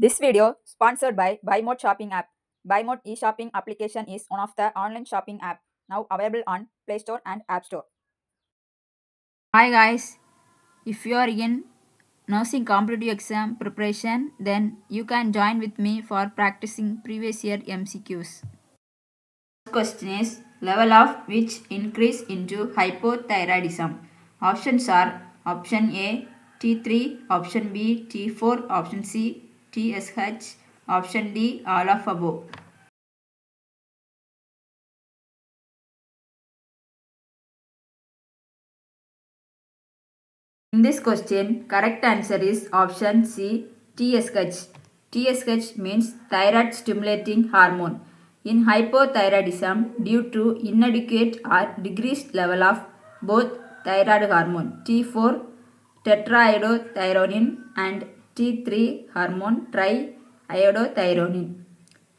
This video sponsored by BuyMote shopping app. BuyMote e-shopping application is one of the online shopping app now available on Play Store and App Store. Hi guys, if you are in nursing competitive exam preparation, then you can join with me for practicing previous year MCQs. First question is level of which increase into hypothyroidism. Options are option A T3, option B T4, option C TSH, option D all of above. In this question, correct answer is option C, TSH. TSH means thyroid stimulating hormone. In hypothyroidism, due to inadequate or decreased level of both thyroid hormone T4 tetraiodothyronine and T3 hormone triiodothyronine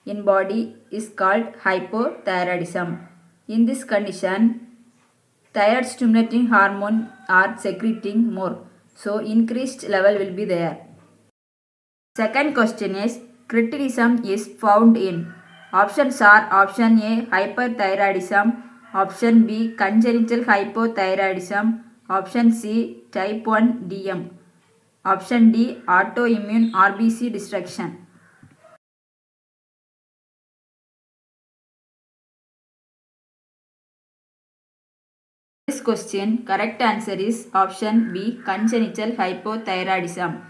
in body is called hypothyroidism. In this condition, thyroid stimulating hormone are secreting more, so increased level will be there. Second question is criticism is found in. Options are option A hyperthyroidism, option B congenital hypothyroidism, option C type 1 DM, option D autoimmune RBC destruction. This question, correct answer is option B, congenital hypothyroidism.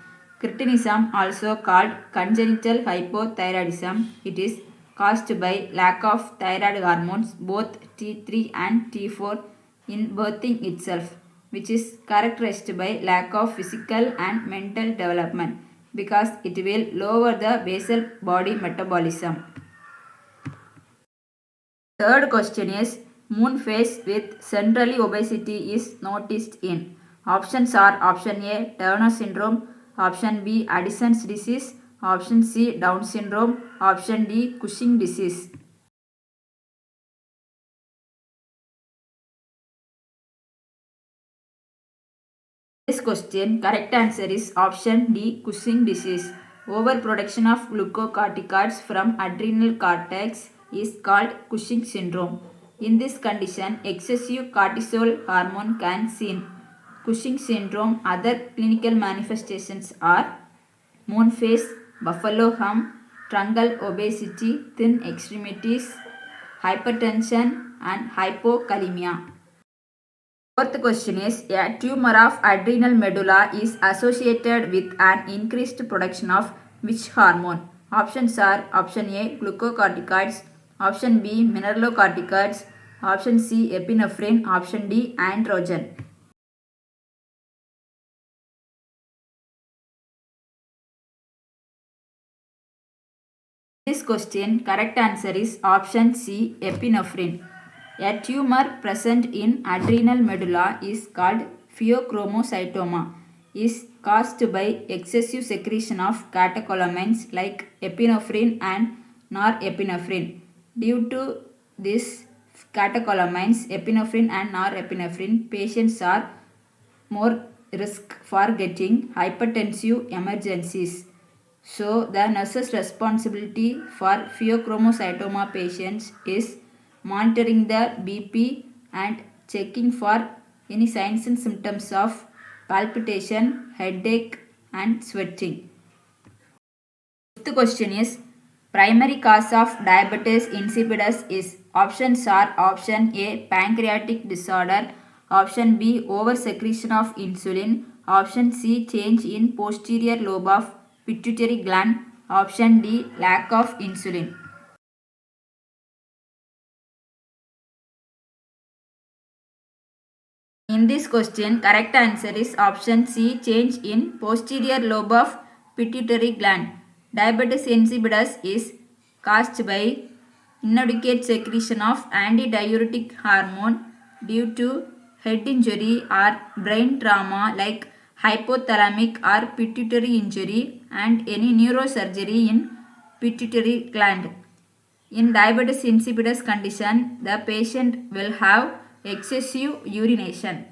Cretinism, also called congenital hypothyroidism, it is caused by lack of thyroid hormones, both T3 and T4, in birthing itself, which is characterized by lack of physical and mental development because it will lower the basal body metabolism. Third question is moon phase with centrally obesity is noticed in. Options are option A Turner syndrome, option B Addison's disease, option C Down syndrome, option D Cushing disease. This question, correct answer is option D Cushing disease. Overproduction of glucocorticoids from adrenal cortex is called Cushing syndrome. In this condition, excessive cortisol hormone can seen. Cushing syndrome other clinical manifestations are moon phase, buffalo hump, truncal obesity, thin extremities, hypertension and hypokalemia. Fourth question is a tumor of adrenal medulla is associated with an increased production of which hormone? Options are option A glucocorticoids, option B mineralocorticoids, option C epinephrine, option D androgen. This question, correct answer is option C epinephrine. A tumor present in adrenal medulla is called pheochromocytoma, is caused by excessive secretion of catecholamines like epinephrine and norepinephrine. Due to this catecholamines, epinephrine and norepinephrine, patients are more risk for getting hypertensive emergencies. So the nurse's responsibility for pheochromocytoma patients is monitoring the BP and checking for any signs and symptoms of palpitation, headache and sweating. Fifth question is primary cause of diabetes insipidus is. Options are option A pancreatic disorder, option B oversecretion of insulin, option C change in posterior lobe of pituitary gland, option D lack of insulin. In this question, correct answer is option C change in posterior lobe of pituitary gland. Diabetes insipidus is caused by inadequate secretion of antidiuretic hormone due to head injury or brain trauma like hypothalamic or pituitary injury and any neurosurgery in pituitary gland. In diabetes insipidus condition, the patient will have excessive urination.